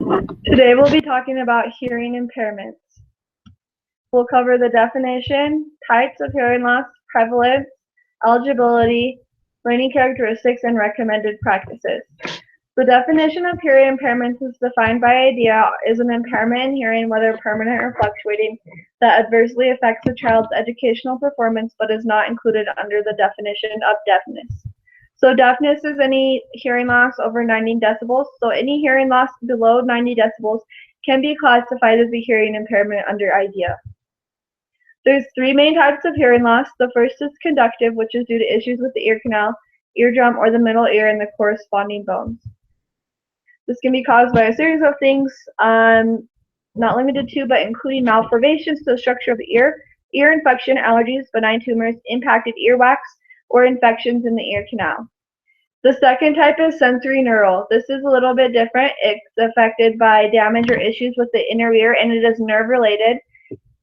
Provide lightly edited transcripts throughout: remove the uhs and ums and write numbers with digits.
Today we'll be talking about hearing impairments. We'll cover the definition, types of hearing loss, prevalence, eligibility, learning characteristics, and recommended practices. The definition of hearing impairments is defined by IDEA as an impairment in hearing, whether permanent or fluctuating, that adversely affects a child's educational performance but is not included under the definition of deafness. So deafness is any hearing loss over 90 decibels. So any hearing loss below 90 decibels can be classified as a hearing impairment under IDEA. There's three main types of hearing loss. The first is conductive, which is due to issues with the ear canal, eardrum, or the middle ear and the corresponding bones. This can be caused by a series of things, not limited to, but including malformations to the structure of the ear infection, allergies, benign tumors, impacted earwax, or infections in the ear canal. The second type is sensory neural. This is a little bit different. It's affected by damage or issues with the inner ear, and it is nerve related.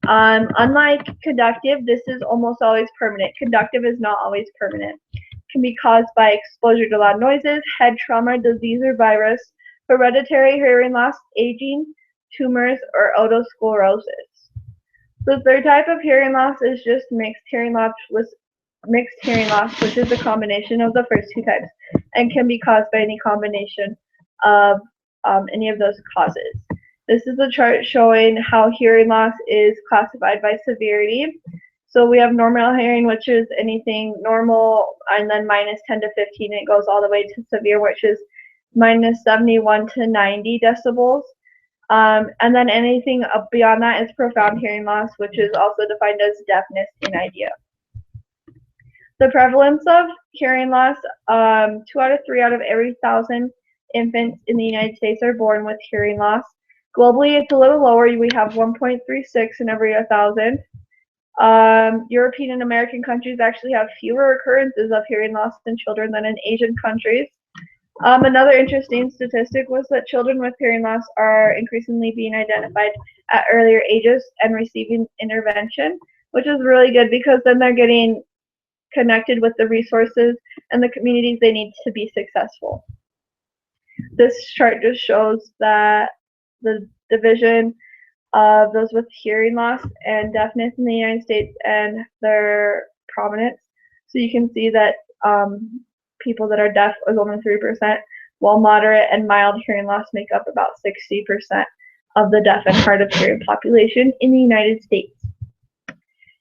Unlike conductive, this is almost always permanent. Conductive is not always permanent. It can be caused by exposure to loud noises, head trauma, disease or virus, hereditary hearing loss, aging, tumors, or otosclerosis. The third type of hearing loss is just mixed hearing loss, which is a combination of the first two types and can be caused by any combination of any of those causes. This is a chart showing how hearing loss is classified by severity. So we have normal hearing, which is anything normal, and then minus 10 to 15. It goes all the way to severe, which is minus 71 to 90 decibels. And then anything up beyond that is profound hearing loss, which is also defined as deafness in IDEA. The prevalence of hearing loss, 2 out of 3 out of every 1,000 infants in the United States are born with hearing loss. Globally, it's a little lower. We have 1.36 in every 1,000. European and American countries actually have fewer occurrences of hearing loss in children than in Asian countries. Another interesting statistic was that children with hearing loss are increasingly being identified at earlier ages and receiving intervention, which is really good because then they're getting connected with the resources and the communities they need to be successful. This chart just shows that the division of those with hearing loss and deafness in the United States and their prominence. So you can see that people that are deaf is only 3%, while moderate and mild hearing loss make up about 60% of the deaf and hard of hearing population in the United States.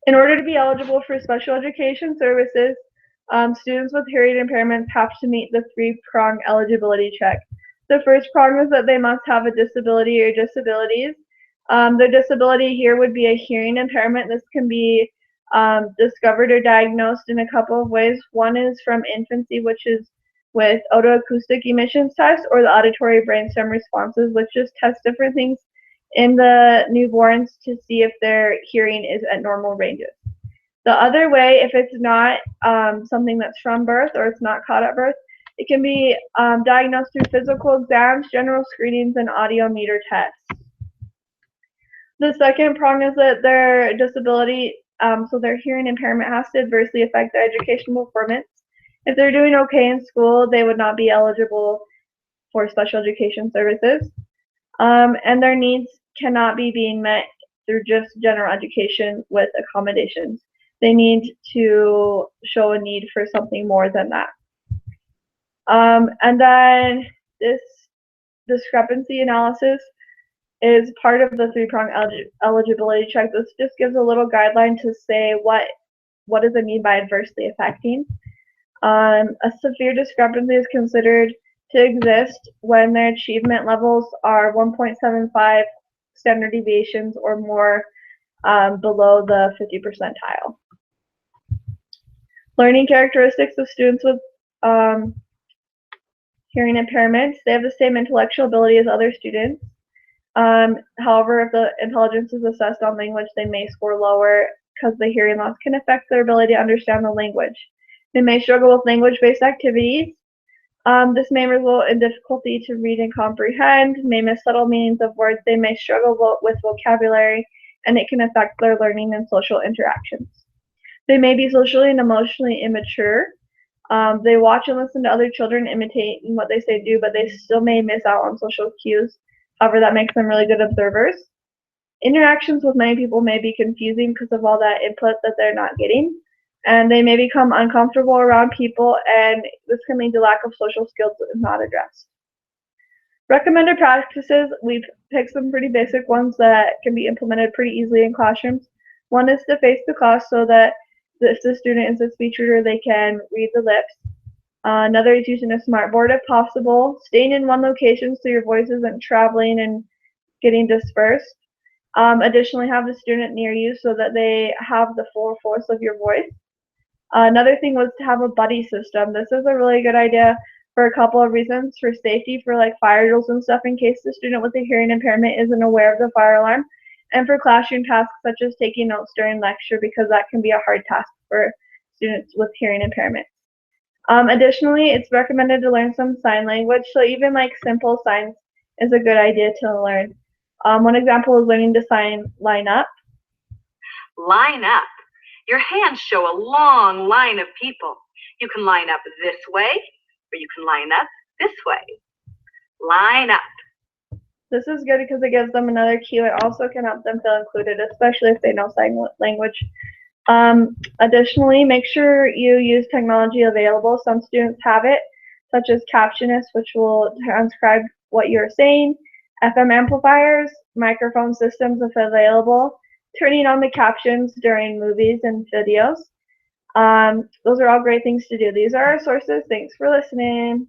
In order to be eligible for special education services, students with hearing impairments have to meet the three-prong eligibility check. The first prong is that they must have a disability or disabilities. Their disability here would be a hearing impairment. This can be discovered or diagnosed in a couple of ways. One is from infancy, which is with otoacoustic emissions tests, or the auditory brainstem responses, which just test different things in the newborns to see if their hearing is at normal ranges. The other way, if it's not something that's from birth or it's not caught at birth, it can be diagnosed through physical exams, general screenings, and audiometer tests. The second prong is that their disability, so their hearing impairment, has to adversely affect their educational performance. If they're doing okay in school, they would not be eligible for special education services. And their needs cannot be being met through just general education with accommodations. They need to show a need for something more than that. And then this discrepancy analysis is part of the three-prong eligibility check. This just gives a little guideline to say what does it mean by adversely affecting. A severe discrepancy is considered to exist when their achievement levels are 1.75 standard deviations or more below the 50 percentile. Learning characteristics of students with hearing impairments: they have the same intellectual ability as other students. However, if the intelligence is assessed on language, they may score lower because the hearing loss can affect their ability to understand the language. They may struggle with language-based activities. This may result in difficulty to read and comprehend, may miss subtle meanings of words, they may struggle with vocabulary, and it can affect their learning and social interactions. They may be socially and emotionally immature. They watch and listen to other children imitating what they say do, but they still may miss out on social cues. However, that makes them really good observers. Interactions with many people may be confusing because of all that input that they're not getting, and they may become uncomfortable around people, and this can lead to lack of social skills that is not addressed. Recommended practices, we've picked some pretty basic ones that can be implemented pretty easily in classrooms. One is to face the class so that if the student is a speech reader, they can read the lips. Another is using a smart board if possible. Staying in one location so your voice isn't traveling and getting dispersed. Additionally, have the student near you so that they have the full force of your voice. Another thing was to have a buddy system. This is a really good idea for a couple of reasons. For safety, for like fire drills and stuff in case the student with a hearing impairment isn't aware of the fire alarm. And for classroom tasks such as taking notes during lecture, because that can be a hard task for students with hearing impairment. Additionally, it's recommended to learn some sign language, so even like simple signs is a good idea to learn. One example is learning to sign line up. Line up. Your hands show a long line of people. You can line up this way, or you can line up this way. Line up. This is good because it gives them another cue. It also can help them feel included, especially if they know sign language. Additionally, make sure you use technology available. Some students have it, such as Captionist, which will transcribe what you're saying, FM amplifiers, microphone systems if available, turning on the captions during movies and videos. Those are all great things to do. These are our sources. Thanks for listening.